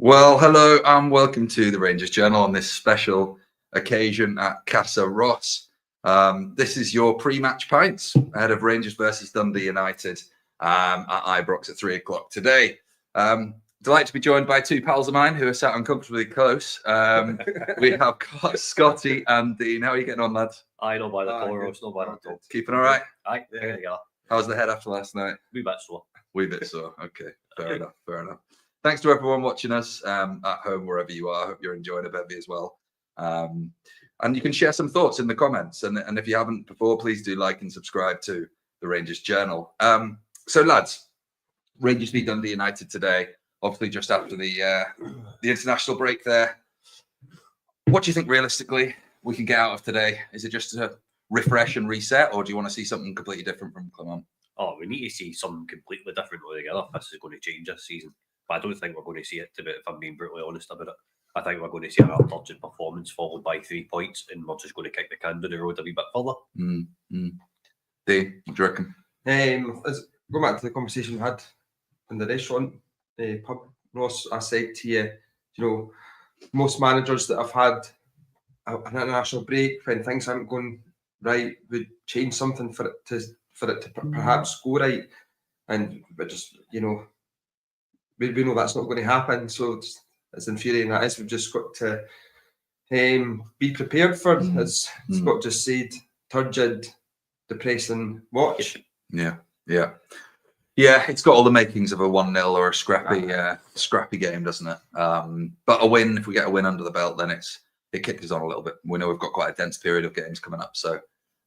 Well, hello and welcome to the Rangers Journal on this special occasion at Casa Ross. This is your pre-match pints ahead of Rangers versus Dundee United at Ibrox at 3 o'clock today. Delighted to be joined by two pals of mine who are sat uncomfortably close. We have got Scotty and Dean. How are you getting on, lads? I know by the colour, it's not by the top. Keeping all right? Aye, yeah. How's the head after last night? Wee bit sore. Wee bit sore. Okay, fair enough. Thanks to everyone watching us at home, wherever you are. I hope you're enjoying a bevy as well. And you can share some thoughts in the comments. And if you haven't before, please do like and subscribe to the Rangers Journal. So, lads, Rangers v Dundee United today, obviously just after the international break there. What do you think realistically we can get out of today? Is it just a refresh and reset, or do you want to see something completely different from Clement? Oh, we need to see something completely different altogether. This is going to change this season. But I don't think we're going to see it, if I'm being brutally honest about it. I think we're going to see an turgid performance followed by 3 points, and we're just going to kick the can down the road a wee bit further. Dave, what do you reckon? Going back to the conversation we had in the restaurant pub, Ross, I said to you, most managers that have had an international break when things aren't going right would change something for it to perhaps go right, and but just we know that's not going to happen. So as infuriating that is, we've just got to be prepared for, as Scott just said, turgid, depressing watch. Yeah. It's got all the makings of a 1-0 or a scrappy game, doesn't it? But a win, if we get a win under the belt, then it kicks us on a little bit. We know we've got quite a dense period of games coming up. So,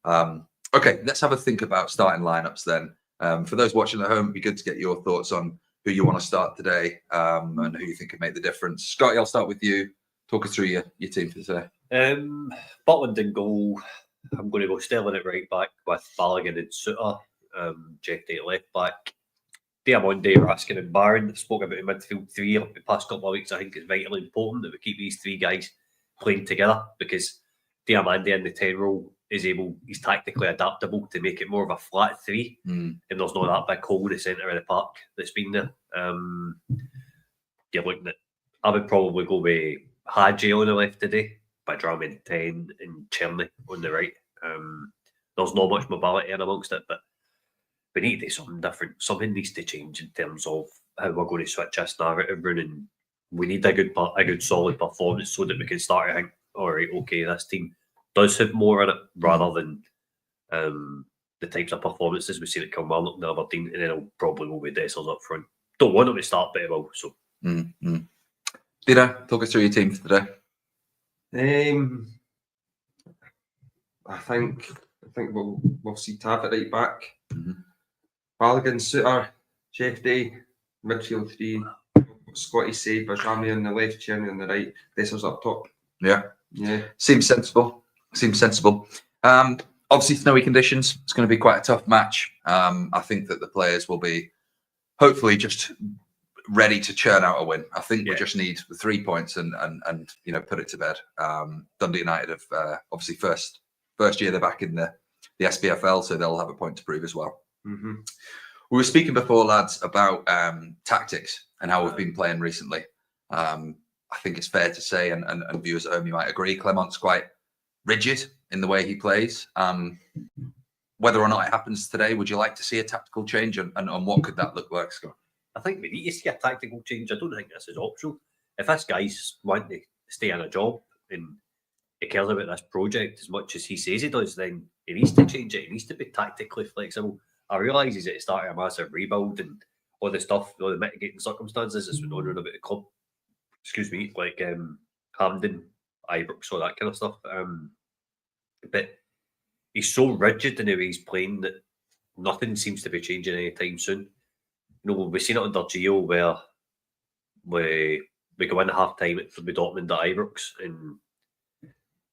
okay, let's have a think about starting lineups then. For those watching at home, it'd be good to get your thoughts on who you want to start today and who you think could make the difference. Scotty, I'll start with you. Talk us through your team for today. Butland in goal. I'm going to go Sterling at right back with Balogun and Suter. Jeff Day at left back. Diamonde, Raskin and Barron. Spoke about the midfield three the past couple of weeks. I think it's vitally important that we keep these three guys playing together, because Diamande in the 10 role he's tactically adaptable to make it more of a flat 3, and there's not that big hole in the centre of the park that's been there. You're looking at, I would probably go with Hadji on the left today, by Drummond 10 and Cherney on the right. There's not much mobility in amongst it, but we need to do something different. Something needs to change in terms of how we're going to switch this narrative round, and we need a good solid performance so that we can start to think, all right, okay, this team does have more in it, rather than the types of performances we've seen at Kilmarnock and Aberdeen, and then it'll probably go with Dessers up front. Don't want them to start very well. So, Dina, talk us through your team for today. I think we'll see Tav at right back. Balogun, Suter, Jeff Day, midfield 3. Scotty said, Bajrami on the left, Cherney on the right, Dessers up top. Yeah. Seems sensible. Obviously, snowy conditions. It's going to be quite a tough match. I think that the players will be hopefully just ready to churn out a win. I think we just need the 3 points and put it to bed. Dundee United have obviously first year they're back in the SPFL, so they'll have a point to prove as well. We were speaking before, lads, about tactics and how we've been playing recently. I think it's fair to say, and viewers at home, you might agree, Clement's quite rigid in the way he plays. Whether or not it happens today, would you like to see a tactical change, and what could that look like, Scott? I think we need to see a tactical change. I don't think this is optional. If this guy's wanting to stay in a job and he cares about this project as much as he says he does, then he needs to change it. He needs to be tactically flexible. I realise he's at the start of a massive rebuild and all the stuff, all the mitigating circumstances that's been on about the club. Like Hampden, Ibrox, all that kind of stuff. But he's so rigid in the way he's playing that nothing seems to be changing anytime soon. We've seen it under Gio where we go in half time with Dortmund at Ibrox, and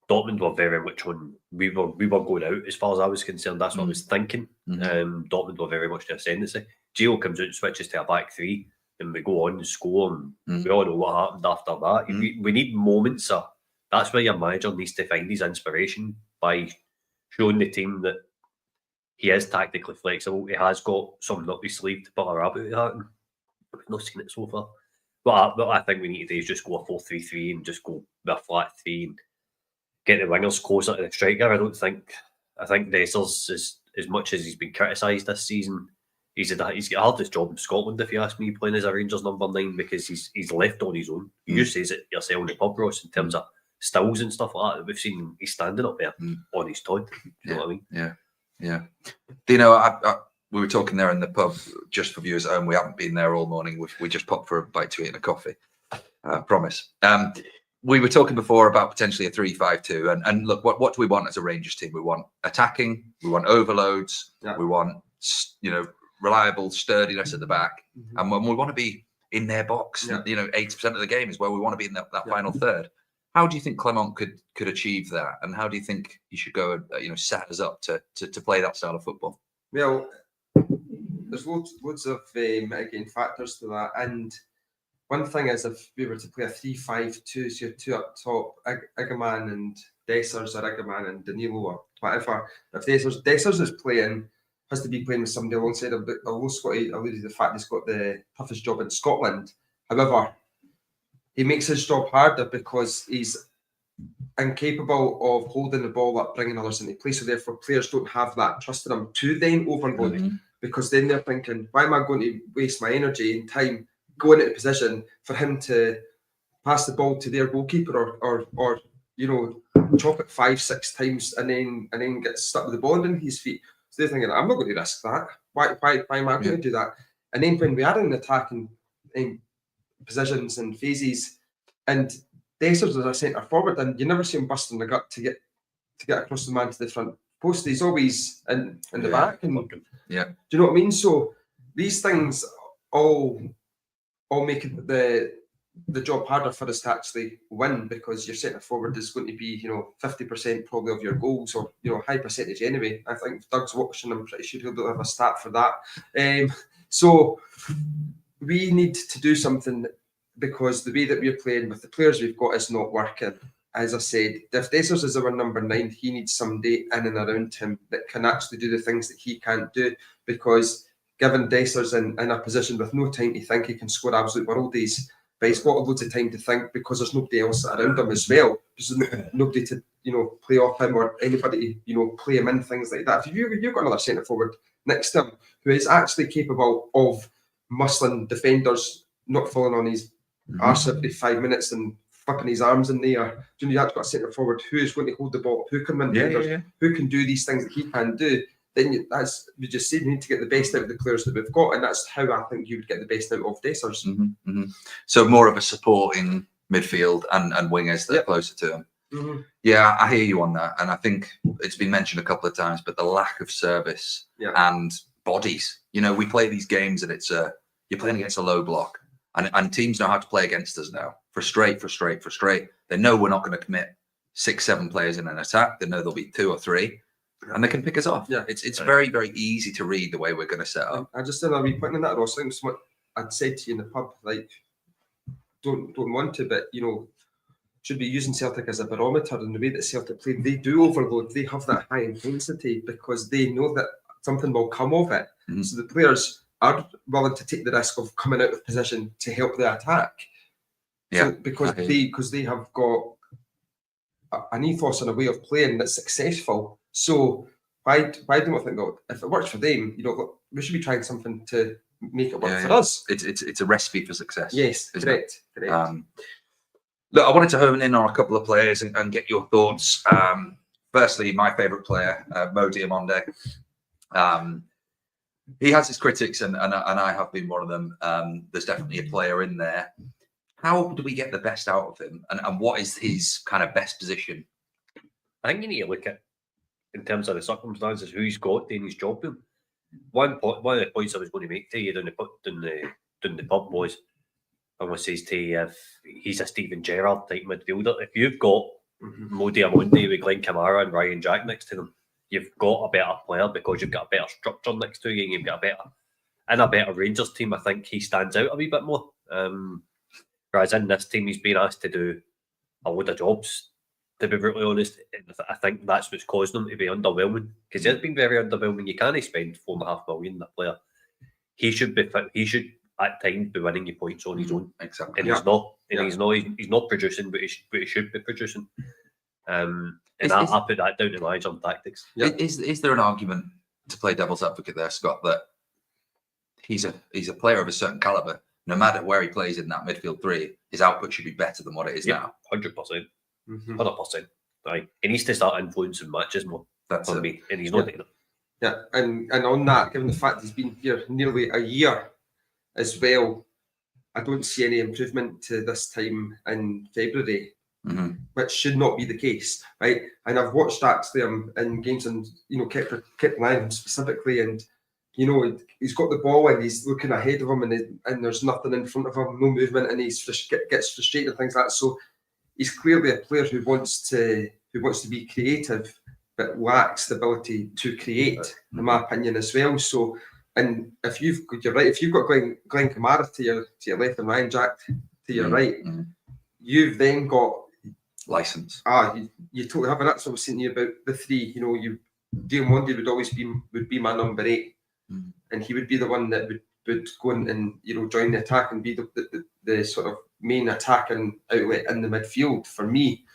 Dortmund were very much on. We were going out as far as I was concerned. That's what I was thinking. Dortmund were very much the ascendancy. Gio comes out and switches to a back 3, and we go on and score, and we all know what happened after that. We need moments. That's where your manager needs to find his inspiration, by showing the team that he is tactically flexible. He has got something up his sleeve to put a rabbit out, and we've not seen it so far. what I think we need to do is just go a 4-3-3 and just go with a flat 3 and get the wingers closer to the striker. I think Dessers, as much as he's been criticised this season, he's got the hardest job in Scotland, if you ask me, playing as a Rangers number 9, because he's left on his own. You says it yourself in the pub, Ross, in terms of stills and stuff like that. We've seen he's standing up there on his toy. Do you know what I mean? Yeah. Do you know, we were talking there in the pub, just for viewers at home. We haven't been there all morning. We just popped for a bite to eat and a coffee. Promise. We were talking before about potentially a 3-5-2. And look, what do we want as a Rangers team? We want attacking. We want overloads. Yeah. We want, reliable sturdiness at the back. And when we want to be in their box, 80% of the game is where we want to be in that final third. How do you think Clement could achieve that? And how do you think he should go and, set us up to play that style of football? Well, there's loads of mitigating factors to that. And one thing is, if we were to play a 3-5-2, so you're two up top, Igaman and Dessers, or Igaman and Danilo, or whatever. If Dessers is playing, has to be playing with somebody alongside him. But although Scotty alluded to the fact he's got the toughest job in Scotland, however, he makes his job harder because he's incapable of holding the ball up, bringing others into play. So therefore, players don't have that trust in him to then overload, because then they're thinking, why am I going to waste my energy and time going into position for him to pass the ball to their goalkeeper or chop it 5-6 times and then get stuck with the ball in his feet. So they're thinking, I'm not going to risk that. Why am I going to do that? And then when we are in attacking positions and phases, and Dessers as a centre forward, and you never see him busting the gut to get across the man to the front post. He's always in the back. And do you know what I mean? So these things all make it the job harder for us to actually win, because your centre forward is going to be 50% probably of your goals, or high percentage anyway. I think if Doug's watching, I'm pretty sure he'll have a stat for that. So we need to do something, because the way that we're playing with the players we've got is not working. As I said, if Dessers is our number 9, he needs somebody in and around him that can actually do the things that he can't do, because given Dessers in a position with no time to think, he can score absolute worldies, but he's got loads of time to think because there's nobody else around him as well. There's nobody to play off him, or anybody to play him in, things like that. If you've got another centre forward next to him who is actually capable of muscling defenders, not falling on his arse every 5 minutes and flipping his arms in the air. You've got a centre forward who is going to hold the ball, who can win defenders, who can do these things that he can do. Then we just said, we need to get the best out of the players that we've got, and that's how I think you would get the best out of Dessers. So more of a supporting midfield and wingers that are closer to him. Yeah, I hear you on that, and I think it's been mentioned a couple of times, but the lack of service and bodies. We play these games, and you're playing against a low block, and teams know how to play against us now. Frustrate. They know we're not going to commit 6-7 players in an attack. They know there'll be 2 or 3. And they can pick us off. Yeah, it's very, very easy to read the way we're going to set up. I just said a wee point in that, Ross. I think what I'd said to you in the pub, like, don't want to, but should be using Celtic as a barometer. In the way that Celtic play, they do overload. They have that high intensity because they know that something will come of it. So the players are willing to take the risk of coming out of position to help the attack. Yeah, so, because they have got an ethos and a way of playing that's successful. So why don't we think, if it works for them, we should be trying something to make it work for us. It's a recipe for success. Yes, correct. Look, I wanted to hone in on a couple of players and get your thoughts. Firstly, my favourite player, Mo Diamonde. He has his critics, and I have been one of them. There's definitely a player in there. How do we get the best out of him, and what is his kind of best position? I think you need to look at, in terms of the circumstances, who he's got doing his job with him. One of the points I was going to make to you down the pub was, I want to say to you, if he's a Steven Gerrard type midfielder, if you've got Mo Diamonde with Glenn Kamara and Ryan Jack next to them, you've got a better player because you've got a better structure next to you, and you've got a better Rangers team. I think he stands out a wee bit more. Whereas in this team, he's been asked to do a load of jobs, to be brutally honest. I think that's what's caused him to be underwhelming, because he has been very underwhelming. You can't spend $4.5 million on a player. He should at times be winning you points on his own, Exactly. and he's not. And he's not producing, but he should be producing. And I put that down to manager and tactics. Is there an argument to play devil's advocate there, Scott, that he's a player of a certain caliber? No matter where he plays in that midfield three, his output should be better than what it is now. 100%, 100%. Right, he needs to start influencing matches more. That's for me, and he's not doing it. Yeah, and on that, given the fact he's been here nearly a year as well, I don't see any improvement to this time in February, which should not be the case, right? And I've watched actually in games and kept an eye on him specifically, and he's got the ball and he's looking ahead of him, and there's nothing in front of him, no movement, and he gets frustrated and things like that. So he's clearly a player who wants to be creative, but lacks the ability to create, in my opinion, as well. So, and you're right, if you've got Glenn Kamara to your left and Ryan Jack to your right, you've then got license. You totally have, and that's what I was saying to you about the three. Diamondi would always be my number 8, and he would be the one that would go in and join the attack and be the sort of main attacking outlet in the midfield for me,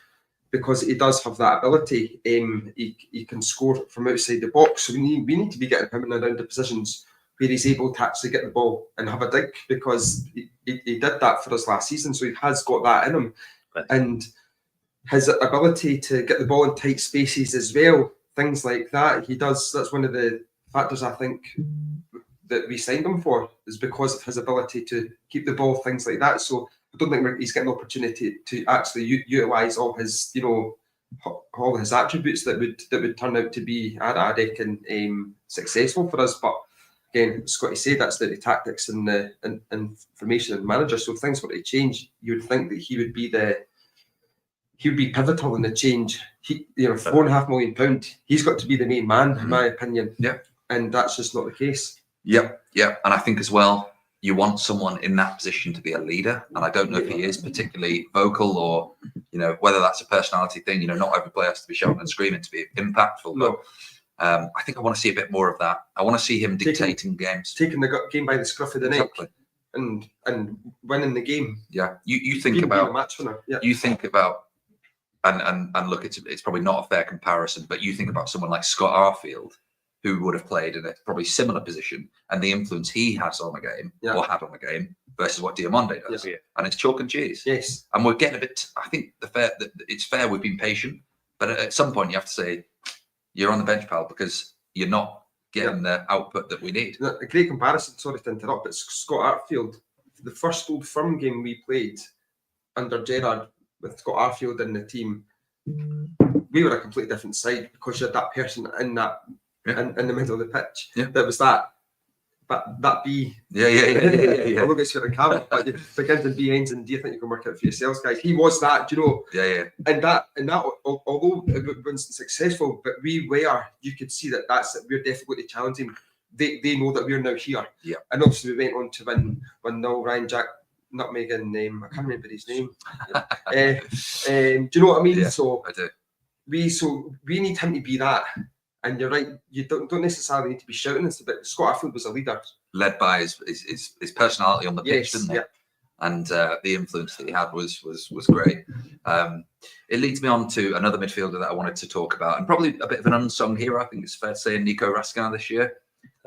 because he does have that ability. He can score from outside the box, so we need to be getting him in and around the positions where he's able to actually get the ball and have a dig, because he did that for us last season, so he has got that in him. And his ability to get the ball in tight spaces as well, things like that, he does. That's one of the factors I think that we signed him for, is because of his ability to keep the ball, things like that. So I don't think he's getting an opportunity to actually utilise all his, all his attributes that would turn out to be, I reckon, successful for us. But again, Scotty said that's the tactics and the information and manager. So if things were to change, you would think that he would be pivotal in the change. £4.5 million. He's got to be the main man, in my opinion. Yeah, and that's just not the case. Yep. And I think as well, you want someone in that position to be a leader, and I don't know if he is particularly vocal, or whether that's a personality thing. Not every player has to be shouting and screaming to be impactful. No. But I think I want to see a bit more of that. I want to see him dictating games, taking the game by the scruff of the neck, and winning the game. Yeah, you think about a match winner. Yeah. You think about and look, it's probably not a fair comparison, but you think about someone like Scott Arfield, who would have played in a probably similar position, and the influence he has on the game or had on the game versus what Diamondi does. Yeah. And it's chalk and cheese. Yes. And we're getting a bit, I think it's fair we've been patient, but at some point you have to say, you're on the bench, pal, because you're not getting the output that we need. A great comparison, sorry to interrupt, but Scott Arfield, the first Old Firm game we played under Gerrard with Scott Arfield in the team, we were a completely different side, because you had that person in that in the middle of the pitch. Yeah. That was that. But that B. Yeah. I look at you in the camera, but you begins and B ends, and do you think you can work out for yourselves, guys? He was that, Yeah. And that, although it wasn't successful, but you could see that's we're definitely challenging. They know that we're now here. Yeah. And obviously we went on to win Ryan Jack nutmeg and I can't remember his name. Do you know what I mean? Yeah, so I do. We need him to be that. And you're right, you don't necessarily need to be shouting. But Scott Arfield was a leader, led by his personality on the pitch, didn't it? Yeah. And the influence that he had was great. It leads me on to another midfielder that I wanted to talk about, and probably a bit of an unsung hero. I think it's fair to say, Nico Raskin this year.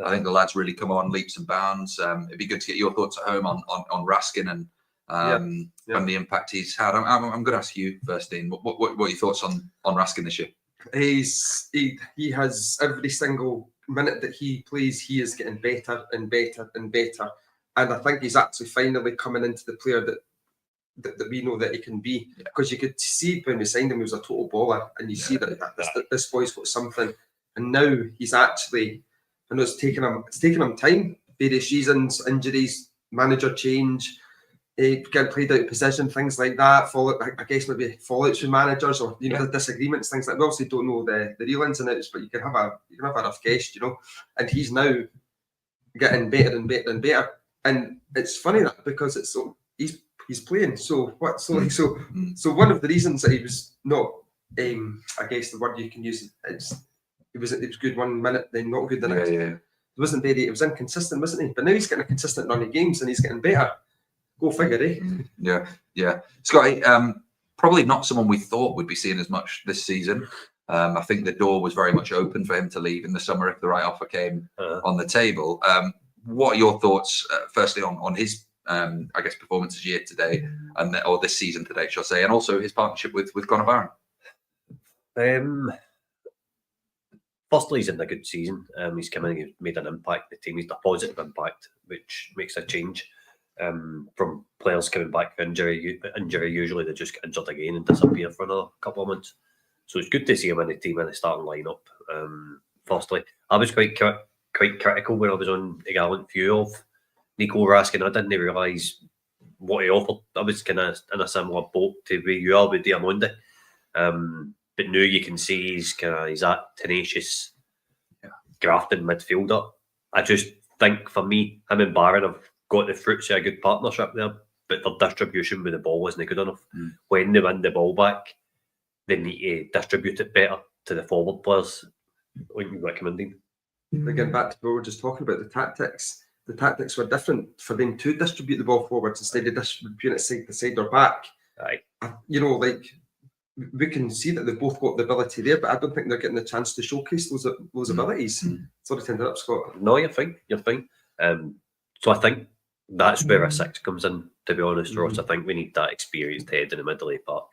I think the lad's really come on leaps and bounds. It'd be good to get your thoughts at home on Raskin and the impact he's had. I'm going to ask you first, Dean. What are your thoughts on Raskin this year? He has, every single minute that he plays, he is getting better and better and better. And I think he's actually finally coming into the player that we know that he can be. Because you could see when we signed him, he was a total baller, and you see that this boy's got something. And now he's actually, I know it's taken him time, various reasons, injuries, manager change, getting played out of position, things like that. I guess maybe fallouts with managers, or disagreements, things like that. We obviously don't know the real ins and outs, but you can have a rough guess, And he's now getting better and better and better. And it's funny that, because he's playing. So one of the reasons that he was not, I guess the word you can use, it was good 1 minute, then not good the next. Yeah. It was inconsistent, wasn't he? But now he's getting a consistent run of games and he's getting better. Go figure, eh? Yeah. Scotty, probably not someone we thought would be seeing as much this season. I think the door was very much open for him to leave in the summer if the right offer came on the table. What are your thoughts, firstly, on his, I guess, performances year today, or this season today, shall I say, and also his partnership with Conor Barron? Firstly, he's in a good season. He's come in, he's made an impact. The team, he's a positive impact, which makes a change from players coming back from injury. Usually they just get injured again and disappear for another couple of months. So it's good to see him in the team in the starting lineup. Firstly, I was quite critical when I was on a gallant view of Nico Raskin. I didn't realise what he offered. I was kind of in a similar boat to where you are with Diamonde. But now you can see he's that tenacious, grafting midfielder. I just think for me, him and Barron have got the fruits of a good partnership there, but their distribution with the ball isn't good enough. When they win the ball back, they need to distribute it better to the forward players, like you recommending. Again, back to what we were just talking about, the tactics. The tactics were different for them to distribute the ball forwards instead of distributing it side to side or back. Aye. Like, we can see that they've both got the ability there, but I don't think they're getting the chance to showcase those abilities. Sorry to interrupt, Scott. No, you're fine. So I think that's where a 6 comes in, to be honest, Ross. I think we need that experienced head in the middle part.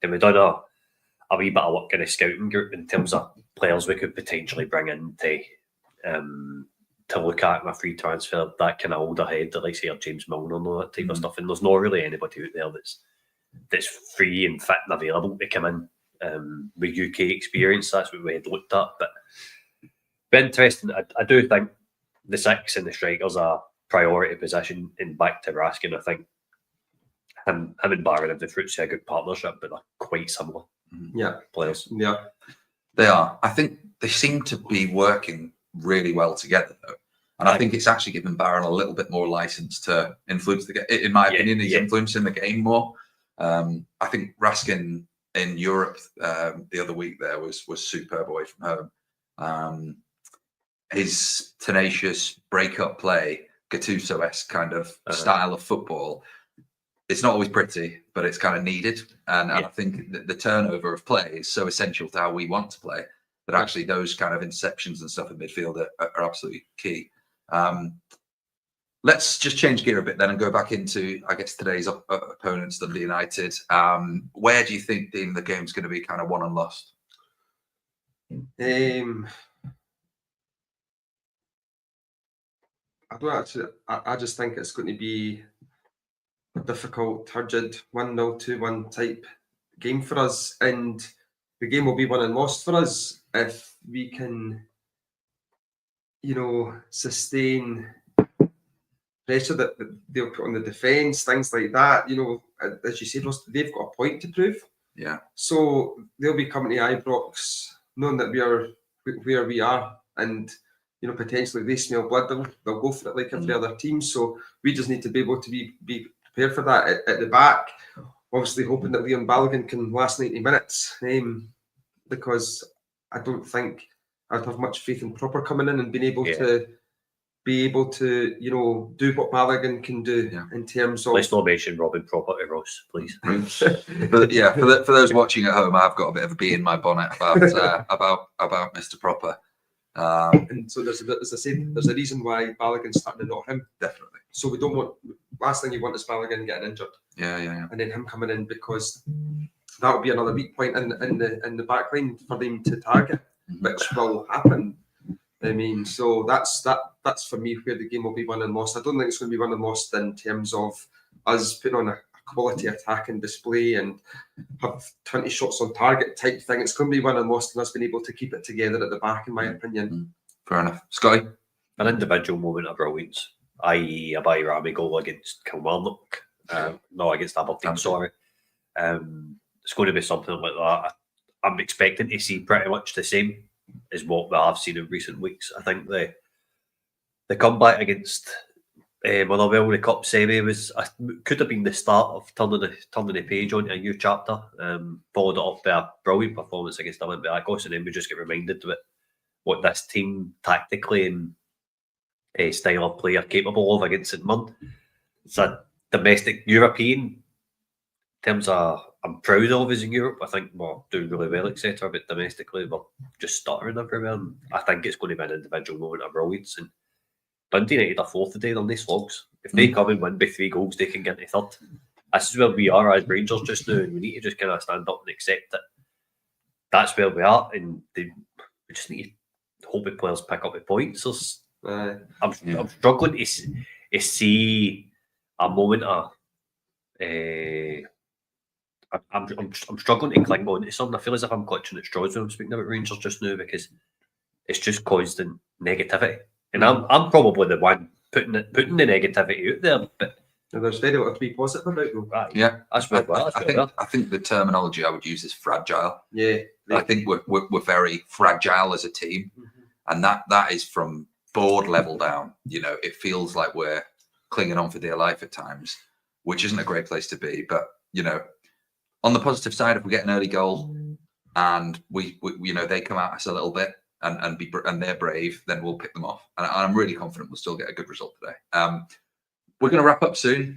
And we've done a wee bit of work in a scouting group in terms of players we could potentially bring in to look at in a free transfer, that kind of older head, like say James Milner and all that type of stuff. And there's not really anybody out there that's free and fit and available to come in with UK experience. That's what we had looked at. But interesting. I do think the 6 and the strikers are priority position in back to Raskin. I think him and Barron have the fruits of a good partnership, but they're quite similar. Players. Yeah, they are. I think they seem to be working really well together, though. And I think it's actually given Barron a little bit more license to influence the game. In my opinion, he's influencing the game more. I think Raskin in Europe the other week there was superb away from home. His tenacious break-up play, Gattuso-esque kind of style of football, it's not always pretty, but it's kind of needed. And I think the turnover of play is so essential to how we want to play that actually those kind of interceptions and stuff in midfield are absolutely key. Let's just change gear a bit then and go back into, I guess, today's opponents, Dundee United. Where do you think the game's going to be kind of won and lost? I just think it's going to be a difficult, turgid 1-0, 2-1 type game for us. And the game will be won and lost for us if we can, sustain pressure that they'll put on the defence, things like that. As you said, they've got a point to prove. Yeah. So they'll be coming to Ibrox knowing that we are where we are, and potentially they smell blood. They'll go for it like every other team. So we just need to be able to be prepared for that at the back. Obviously, hoping that Leon Balogun can last 90 minutes, because I don't think I'd have much faith in Proper coming in and being able to do what Balogun can do in terms of. Let's not mention Robin Proper to Ross, please. But yeah, for those watching at home, I've got a bit of a bee in my bonnet about Mr. Proper. And so as I said, there's a reason why Balogun's starting to knock him. Definitely. So we don't want. Last thing you want is Balogun getting injured. Yeah. And then him coming in, because that will be another weak point in the back line for them to target, which will happen. I mean, so that's for me where the game will be won and lost. I don't think it's going to be won and lost in terms of us putting on a quality attack and display and have 20 shots on target type thing. It's going to be won and lost, and us being able to keep it together at the back, in my opinion. Fair enough. Scotty? An individual moment of brilliance, i.e. a Bayrami goal against Kilmarnock. No, against Aberdeen, sorry. It's going to be something like that. I'm expecting to see pretty much the same as what we have seen in recent weeks. I think the comeback against Motherwell, the Cup semi, could have been the start of turning the page onto a new chapter. Followed it up by a brilliant performance against Olympiacos, and then we just get reminded of what this team tactically and style of play are capable of against St Mirren. It's a domestic European in terms of I'm proud of us in Europe. I think we're doing really well, etc. But domestically, we're just stuttering everywhere. And I think it's going to be an individual moment of brilliance. And Dundee United are fourth today. They're nice slugs. If they come and win by 3 goals, they can get into third. This is where we are as Rangers just now, and we need to just kind of stand up and accept that that's where we are, and we just need to hope the players pick up the points. I'm struggling to see a moment of. I'm struggling to cling on to something. I feel as if I'm clutching at straws when I'm speaking about Rangers just now, because it's just constant negativity, and I'm probably the one putting the negativity out there. But there's very little to be positive about though. Yeah, that's I think the terminology I would use is fragile. Yeah, I think we're very fragile as a team, and that is from board level down. You know, it feels like we're clinging on for dear life at times, which isn't a great place to be. But you know, on the positive side, if we get an early goal and we you know, they come at us a little bit and they're brave, then we'll pick them off. And I'm really confident we'll still get a good result today. We're going to wrap up soon.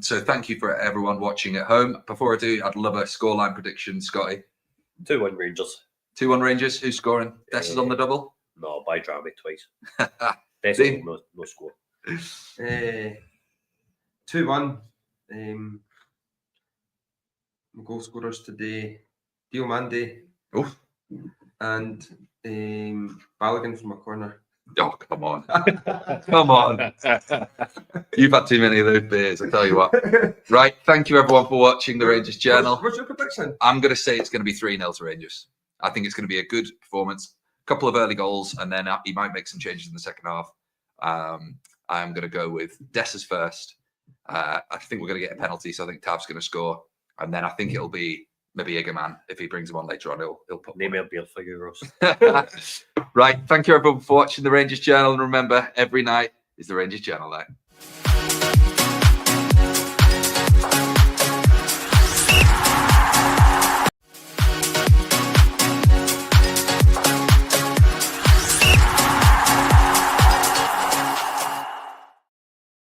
So thank you for everyone watching at home. Before I do, I'd love a scoreline prediction, Scotty. 2-1 Rangers. 2-1 Rangers. Who's scoring? Des is on the double? No, by drama twice. Des no score. 2-1. Goal scorers today, Diomande and Balogun from a corner. Oh, come on. Come on. You've had too many of those beers, I tell you what. Right, thank you everyone for watching the Rangers Journal. What's your prediction? I'm going to say it's going to be 3-0 to Rangers. I think it's going to be a good performance. A couple of early goals, and then he might make some changes in the second half. I'm going to go with Dessa's first. I think we're going to get a penalty, so I think Tav's going to score. And then I think it'll be maybe Iggerman. If he brings him on later on, he'll put name a beer for you, Ross. Right. Thank you everyone for watching the Rangers Journal. And remember, every night is the Rangers Journal night.